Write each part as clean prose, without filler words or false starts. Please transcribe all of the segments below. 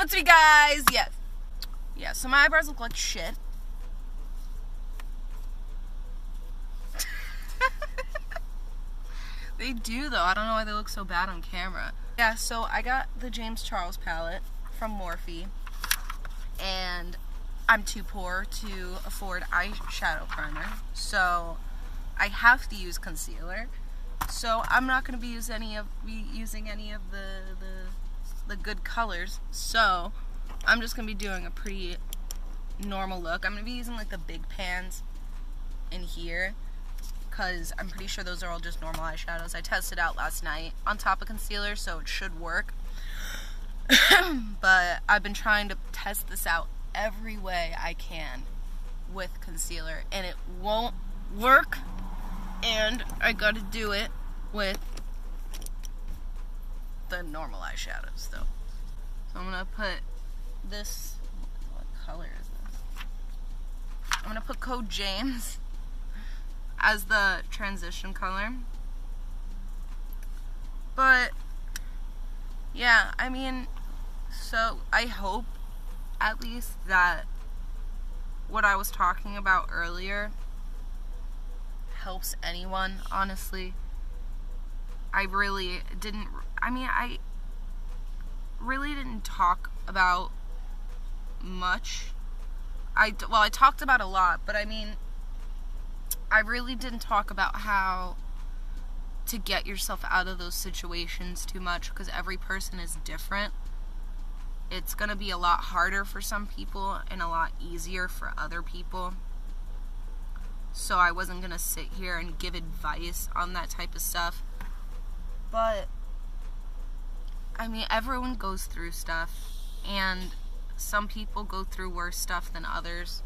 Give it to me, guys. Yes. Yeah, so my eyebrows look like shit. They do, though. I don't know why they look so bad on camera. Yeah, so I got the James Charles palette from Morphe, and I'm too poor to afford eyeshadow primer, so I have to use concealer. So I'm not going to be using any of the good colors. So I'm just going to be doing a pretty normal look. I'm going to be using like the big pans in here, because I'm pretty sure those are all just normal eyeshadows. I tested out last night on top of concealer, so it should work. But I've been trying to test this out every way I can with concealer, and it won't work, and I gotta do it with the normal eyeshadows, though. So I'm gonna put this, what color is this? I'm gonna put Code James as the transition color. But yeah, I mean, so I hope at least that what I was talking about earlier helps anyone, honestly. I really didn't talk about much. I talked about a lot, but I mean, I really didn't talk about how to get yourself out of those situations too much, because every person is different. It's gonna be a lot harder for some people and a lot easier for other people. So I wasn't gonna sit here and give advice on that type of stuff. But I mean, everyone goes through stuff, and some people go through worse stuff than others.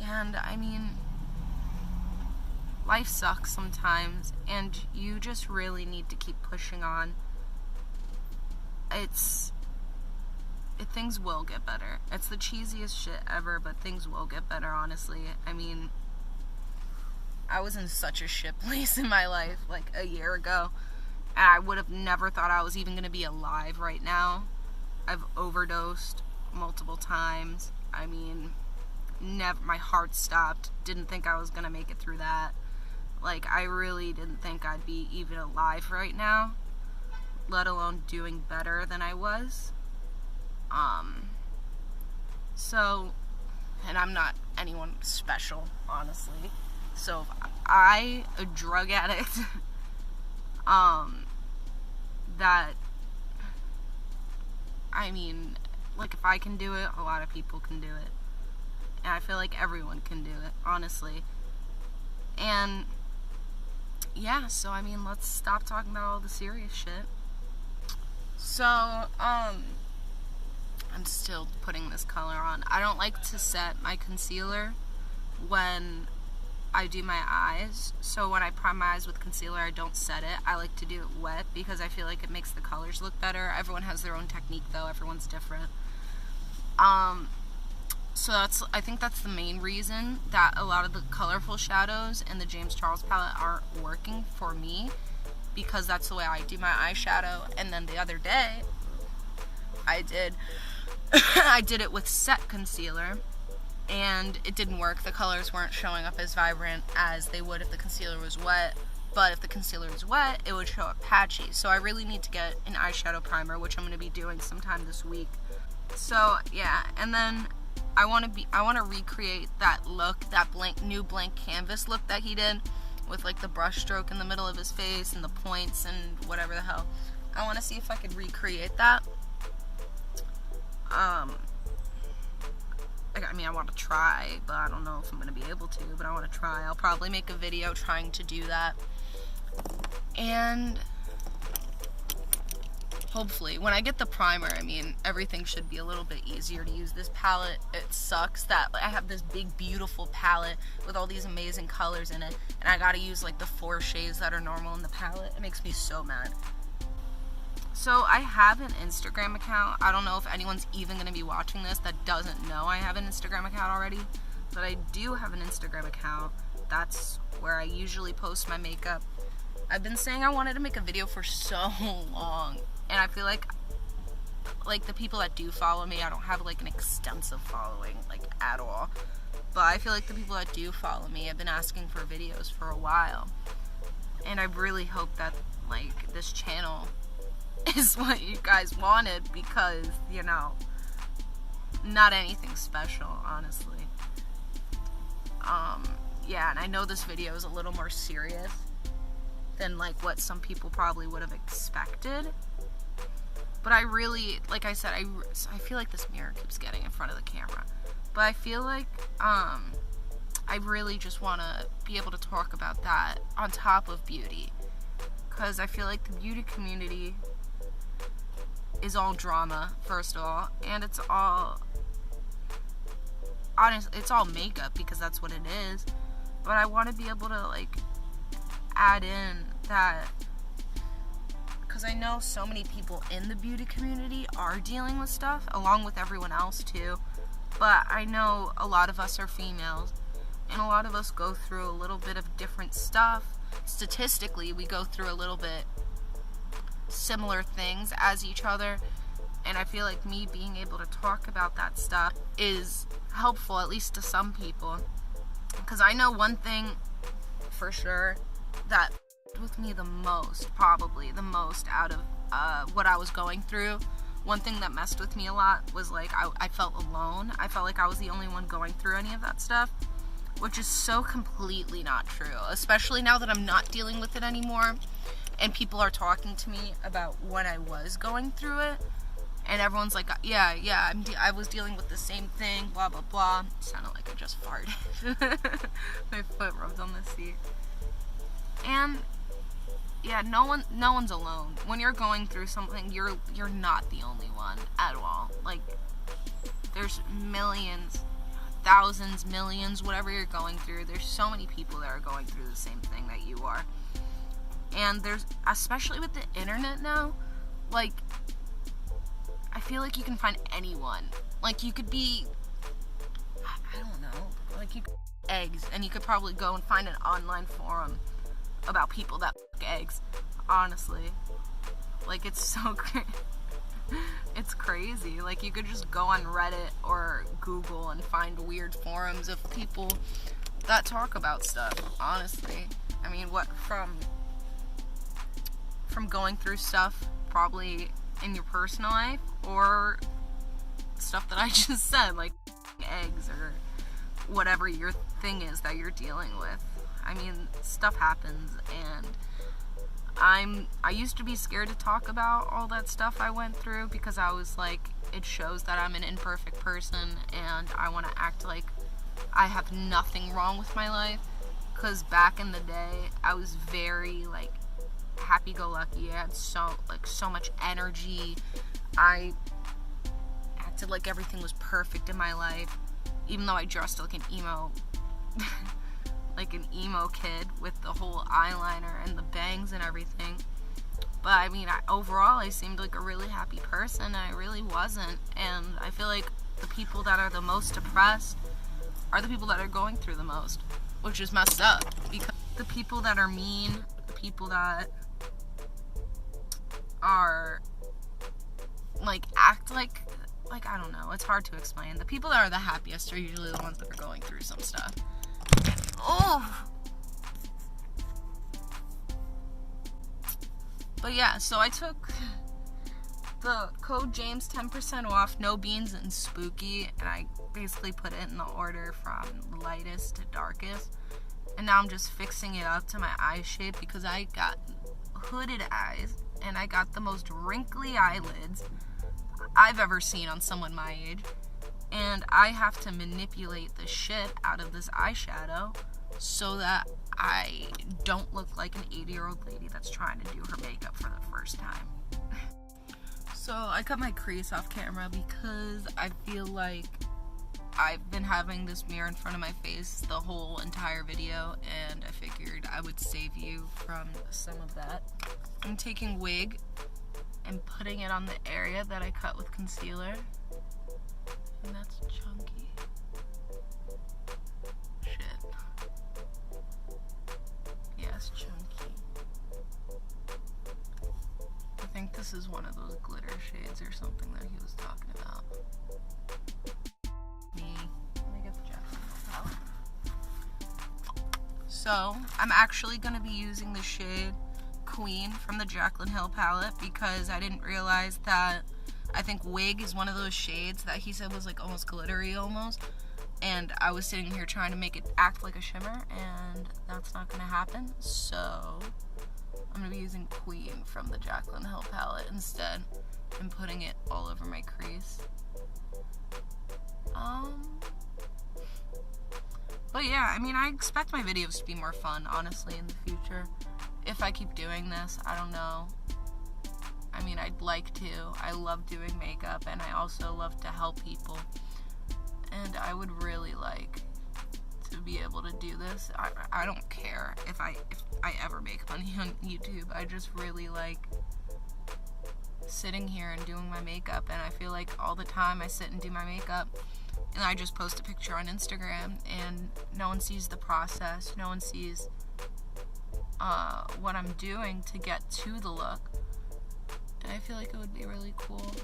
And I mean, life sucks sometimes, and you just really need to keep pushing on. Things will get better. It's the cheesiest shit ever, but things will get better, honestly. I mean, I was in such a shit place in my life like a year ago, and I would have never thought I was even going to be alive right now. I've overdosed multiple times. I mean, my heart stopped. Didn't think I was going to make it through that. Like, I really didn't think I'd be even alive right now, let alone doing better than I was. So, and I'm not anyone special, honestly. So, if I, a drug addict, that, I mean, like, if I can do it, a lot of people can do it. And I feel like everyone can do it, honestly. And yeah, so I mean, let's stop talking about all the serious shit. So, I'm still putting this color on. I don't like to set my concealer when I do my eyes. So when I prime my eyes with concealer, I don't set it. I like to do it wet because I feel like it makes the colors look better. Everyone has their own technique, though. Everyone's different. So I think that's the main reason that a lot of the colorful shadows in the James Charles palette aren't working for me, because that's the way I do my eyeshadow. And then the other day, I did it with set concealer, and it didn't work. The colors weren't showing up as vibrant as they would if the concealer was wet. But if the concealer was wet, it would show up patchy. So I really need to get an eyeshadow primer, which I'm going to be doing sometime this week. So yeah, and then I want to recreate that look, that new blank canvas look that he did, with like the brush stroke in the middle of his face and the points and whatever the hell. I want to see if I could recreate that. I mean, I want to try, but I don't know if I'm going to be able to, but I want to try. I'll probably make a video trying to do that. And hopefully, when I get the primer, I mean, everything should be a little bit easier to use. This palette, it sucks that I have this big, beautiful palette with all these amazing colors in it, and I gotta use like the 4 shades that are normal in the palette. It makes me so mad. So I have an Instagram account. I don't know if anyone's even going to be watching this that doesn't know I have an Instagram account already, but I do have an Instagram account. That's where I usually post my makeup. I've been saying I wanted to make a video for so long, and I feel like like, the people that do follow me, I don't have, like, an extensive following, like, at all. But I feel like the people that do follow me have been asking for videos for a while. And I really hope that, like, this channel is what you guys wanted, because, you know, not anything special, honestly. Yeah, and I know this video is a little more serious than, like, what some people probably would have expected. But I really, like I said, I feel like this mirror keeps getting in front of the camera. But I feel like, I really just want to be able to talk about that on top of beauty. Because I feel like the beauty community is all drama, first of all. And it's all, honestly, it's all makeup, because that's what it is. But I want to be able to, like, add in that, because I know so many people in the beauty community are dealing with stuff, along with everyone else too. But I know a lot of us are females, and a lot of us go through a little bit of different stuff. Statistically, we go through a little bit similar things as each other, and I feel like me being able to talk about that stuff is helpful, at least to some people. Because I know one thing for sure that with me the most, probably the most out of what I was going through. One thing that messed with me a lot was, like, I felt alone. I felt like I was the only one going through any of that stuff, which is so completely not true, especially now that I'm not dealing with it anymore, and people are talking to me about when I was going through it, and everyone's like, yeah, I was dealing with the same thing, blah, blah, blah. It sounded like I just farted. My foot rubbed on the seat. And yeah, no one's alone. When you're going through something, you're not the only one at all. Like, there's millions, thousands, millions, whatever you're going through. There's so many people that are going through the same thing that you are. And there's, especially with the internet now, like, I feel like you can find anyone. Like, you could be, I don't know, like, you could eggs, and you could probably go and find an online forum about people that eggs, honestly. Like, it's so it's crazy. Like, you could just go on Reddit or Google and find weird forums of people that talk about stuff, honestly. I mean, what, from going through stuff probably in your personal life, or stuff that I just said, like eggs or whatever your thing is that you're dealing with. I mean, stuff happens, and I used to be scared to talk about all that stuff I went through, because I was like, it shows that I'm an imperfect person, and I want to act like I have nothing wrong with my life. Because back in the day, I was very, like, happy-go-lucky. I had so much energy. I acted like everything was perfect in my life, even though I dressed like an emo like an emo kid with the whole eyeliner and the bangs and everything. But I mean, overall I seemed like a really happy person, and I really wasn't. And I feel like the people that are the most depressed are the people that are going through the most, which is messed up, because the people that are mean, the people that are like act like I don't know, it's hard to explain. The people that are the happiest are usually the ones that are going through some stuff. Oh. But yeah, so I took the code James 10% off, no beans and spooky, and I basically put it in the order from lightest to darkest. And now I'm just fixing it up to my eye shape, because I got hooded eyes, and I got the most wrinkly eyelids I've ever seen on someone my age. And I have to manipulate the shit out of this eyeshadow so that I don't look like an 80-year-old lady that's trying to do her makeup for the first time. So I cut my crease off camera because I feel like I've been having this mirror in front of my face the whole entire video, and I figured I would save you from some of that. I'm taking wig and putting it on the area that I cut with concealer. And that's chunky. Shit. Yes, chunky. I think this is one of those glitter shades or something that he So, I'm actually going to be using the shade Queen from the Jaclyn Hill palette because I didn't realize that, I think Wig is one of those shades that he said was like almost glittery almost. And I was sitting here trying to make it act like a shimmer, and that's not going to happen. So, I'm going to be using Queen from the Jaclyn Hill palette instead and putting it all over my crease. But yeah, I mean, I expect my videos to be more fun, honestly, in the future. If I keep doing this, I don't know. I mean, I'd like to. I love doing makeup, and I also love to help people. And I would really like to be able to do this. I don't care if I ever make money on YouTube. I just really like sitting here and doing my makeup, and I feel like all the time I sit and do my makeup and I just post a picture on Instagram and no one sees the process, no one sees what I'm doing to get to the look. And I feel like it would be really cool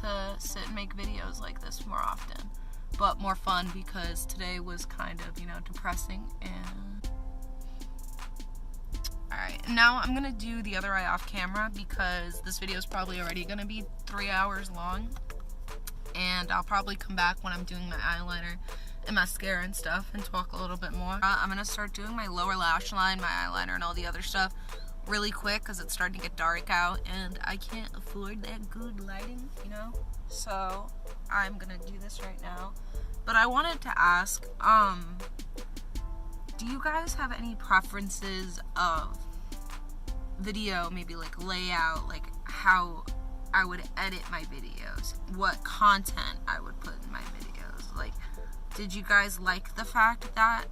to sit and make videos like this more often, but more fun, because today was kind of, you know, depressing. And alright, now I'm gonna do the other eye off camera because this video is probably already gonna be 3 hours long, and I'll probably come back when I'm doing my eyeliner and mascara and stuff and talk a little bit more. I'm gonna start doing my lower lash line, my eyeliner, and all the other stuff really quick because it's starting to get dark out and I can't afford that good lighting, you know? So I'm gonna do this right now. But I wanted to ask, do you guys have any preferences of video, maybe like layout, like how I would edit my videos, what content I would put in my videos? Like, did you guys like the fact that,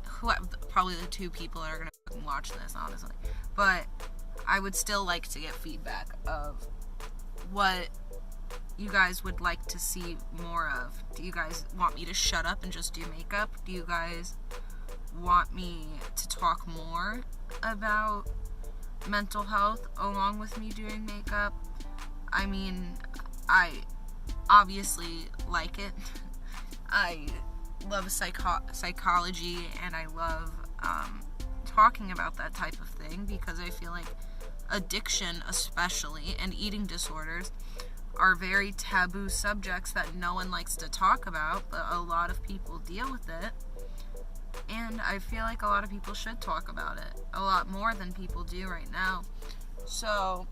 probably the 2 people that are gonna fucking watch this, honestly, but I would still like to get feedback of what you guys would like to see more of. Do you guys want me to shut up and just do makeup? Do you guys want me to talk more about mental health along with me doing makeup? I mean, I obviously like it. I love psychology, and I love talking about that type of thing because I feel like addiction especially and eating disorders are very taboo subjects that no one likes to talk about, but a lot of people deal with it, and I feel like a lot of people should talk about it a lot more than people do right now. So,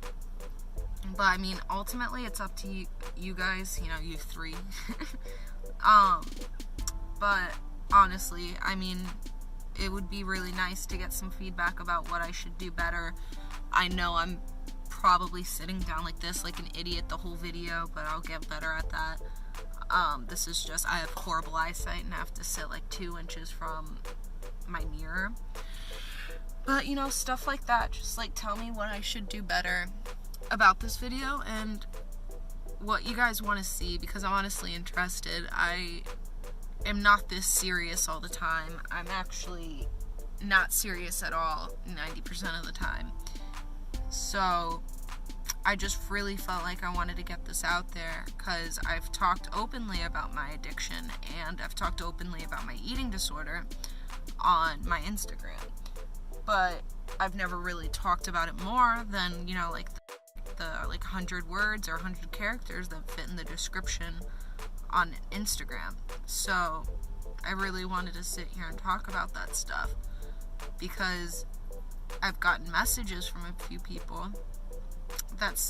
but I mean, ultimately it's up to you guys, you know, you 3. But honestly, I mean, it would be really nice to get some feedback about what I should do better. I know I'm probably sitting down like this like an idiot the whole video, but I'll get better at that. This is just, I have horrible eyesight and I have to sit like 2 inches from my mirror. But, you know, stuff like that. Just like tell me what I should do better about this video and what you guys want to see, because I'm honestly interested. I am not this serious all the time. I'm actually not serious at all 90% of the time. So I just really felt like I wanted to get this out there because I've talked openly about my addiction and I've talked openly about my eating disorder on my Instagram, but I've never really talked about it more than, you know, like the like 100 words or 100 characters that fit in the description on Instagram. So I really wanted to sit here and talk about that stuff because I've gotten messages from a few people that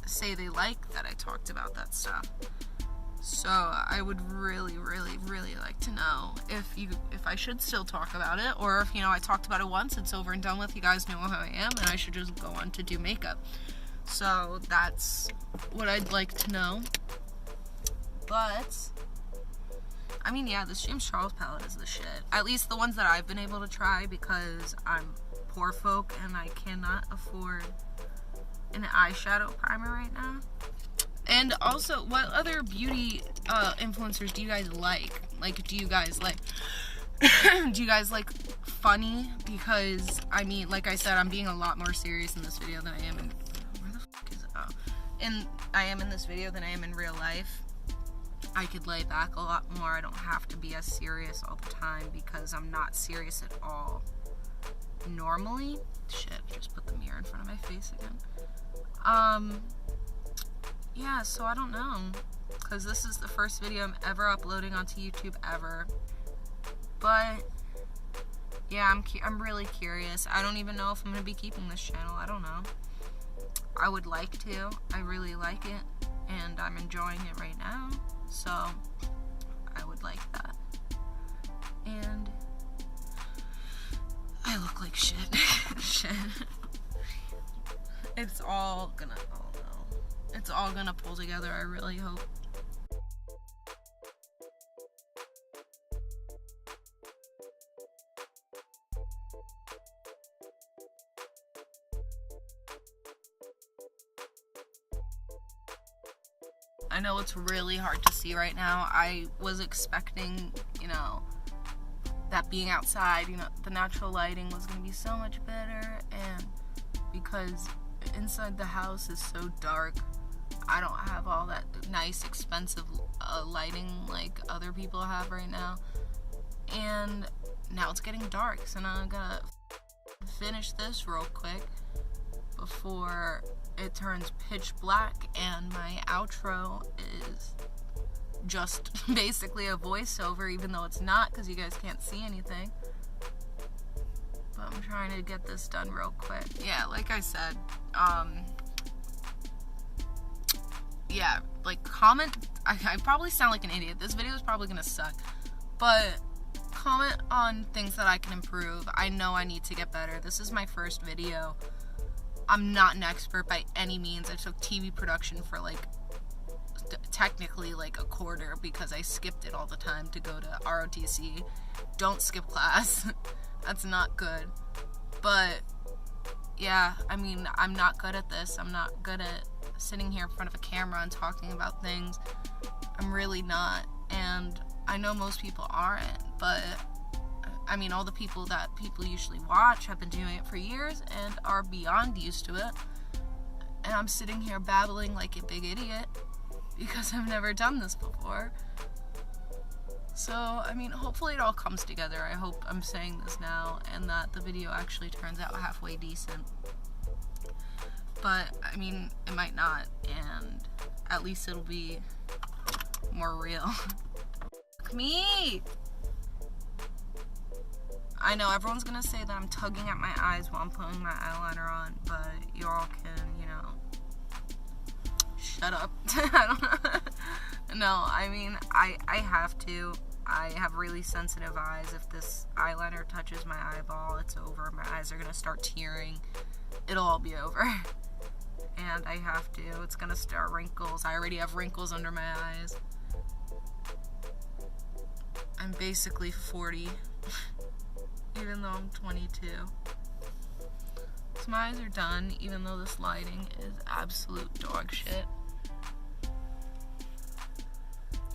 say they like that I talked about that stuff. So I would really, really, really like to know if I should still talk about it, or if, you know, I talked about it once, it's over and done with, you guys know who I am, and I should just go on to do makeup. So that's what I'd like to know. But I mean, yeah, this James Charles palette is the shit. At least the ones that I've been able to try, because I'm poor folk and I cannot afford an eyeshadow primer right now. And also, what other beauty influencers do you guys like? Like, do you guys like do you guys like funny? Because I mean, like I said, I'm being a lot more serious in this video than I am in, where the fuck is it? Oh. And I am in this video than I am in real life. I could lay back a lot more. I don't have to be as serious all the time because I'm not serious at all. normally. Shit, I just put the mirror in front of my face again. Yeah, so I don't know, because this is the first video I'm ever uploading onto YouTube ever. But yeah, I'm really curious. I don't even know if I'm gonna be keeping this channel. I don't know. I would like to. I really like it, and I'm enjoying it right now. So I would like that. And I look like shit. Shit. It's all gonna. Oh no. It's all gonna pull together. I really hope. I know it's really hard to see right now. I was expecting, you know, that being outside, you know, the natural lighting was going to be so much better, and because inside the house is so dark, I don't have all that nice, expensive lighting like other people have right now, and now it's getting dark, so now I'm gonna finish this real quick before it turns pitch black and my outro is just basically a voiceover, even though it's not, because you guys can't see anything. But I'm trying to get this done real quick. Yeah, like I said, yeah, like, comment. I probably sound like an idiot. This video is probably gonna suck, but comment on things that I can improve. I know I need to get better. This is my first video. I'm not an expert by any means. I took TV production for like technically like a quarter because I skipped it all the time to go to ROTC. Don't skip class. That's not good. But yeah, I mean, I'm not good at this. I'm not good at sitting here in front of a camera and talking about things. I'm really not. And I know most people aren't, but I mean, all the people that people usually watch have been doing it for years and are beyond used to it. And I'm sitting here babbling like a big idiot because I've never done this before. So, I mean, hopefully it all comes together. I hope I'm saying this now and that the video actually turns out halfway decent. But, I mean, it might not, and at least it'll be more real. Look me! I know everyone's gonna say that I'm tugging at my eyes while I'm putting my eyeliner on, but you all can, you know, shut up. I don't know. No, I mean, I have to. I have really sensitive eyes. If this eyeliner touches my eyeball, it's over. My eyes are gonna start tearing. It'll all be over. And I have to. It's gonna start wrinkles. I already have wrinkles under my eyes. I'm basically 40. Even though I'm 22. So my eyes are done, even though this lighting is absolute dog shit.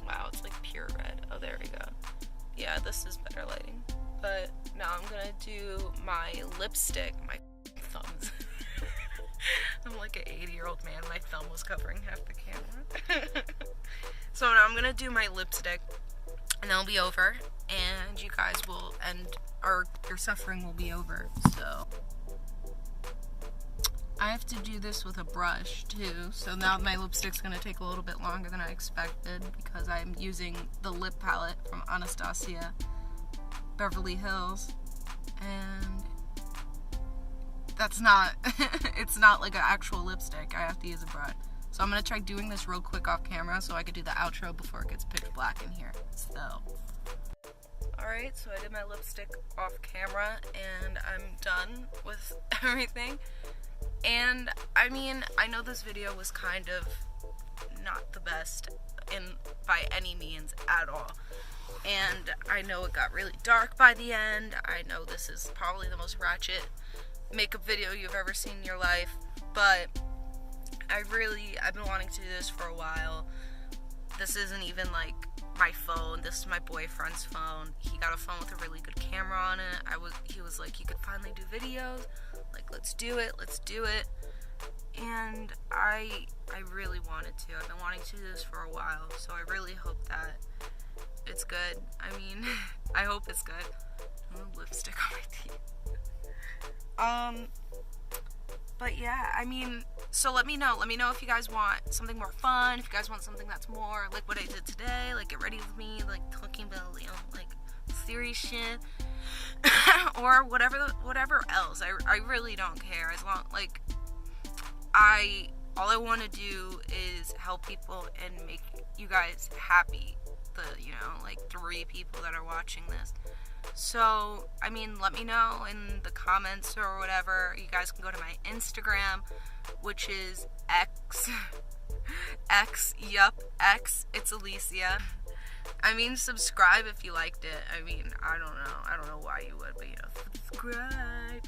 Wow, it's like pure red. Oh, there we go. Yeah, this is better lighting. But now I'm gonna do my lipstick. My thumbs. I'm like an 80-year-old man. My thumb was covering half the camera. So now I'm gonna do my lipstick, and then it'll be over, and you guys will your suffering will be over. So I have to do this with a brush too, so now my lipstick's gonna take a little bit longer than I expected because I'm using the lip palette from Anastasia Beverly Hills, and that's not it's not like an actual lipstick. I have to use a brush. So I'm gonna try doing this real quick off camera so I could do the outro before it gets pitch black in here. So alright, so I did my lipstick off camera and I'm done with everything. And I mean, I know this video was kind of not the best by any means at all. And I know it got really dark by the end. I know this is probably the most ratchet makeup video you've ever seen in your life, but I've been wanting to do this for a while. This isn't even like my phone. This is my boyfriend's phone. He got a phone with a really good camera on it. He was like, you could finally do videos. Like, let's do it. And I really wanted to. I've been wanting to do this for a while, so I really hope that it's good. I mean, I hope it's good. Lipstick on my teeth. But yeah, I mean, so let me know if you guys want something more fun, if you guys want something that's more like what I did today, like get ready with me, like talking about, you know, like serious shit, or whatever else. I really don't care, as long, like, all I want to do is help people and make you guys happy, you know, like 3 people that are watching this. So, I mean, let me know in the comments or whatever. You guys can go to my Instagram, which is X, it's Alicia. I mean, subscribe if you liked it. I mean, I don't know why you would, but, you know, subscribe.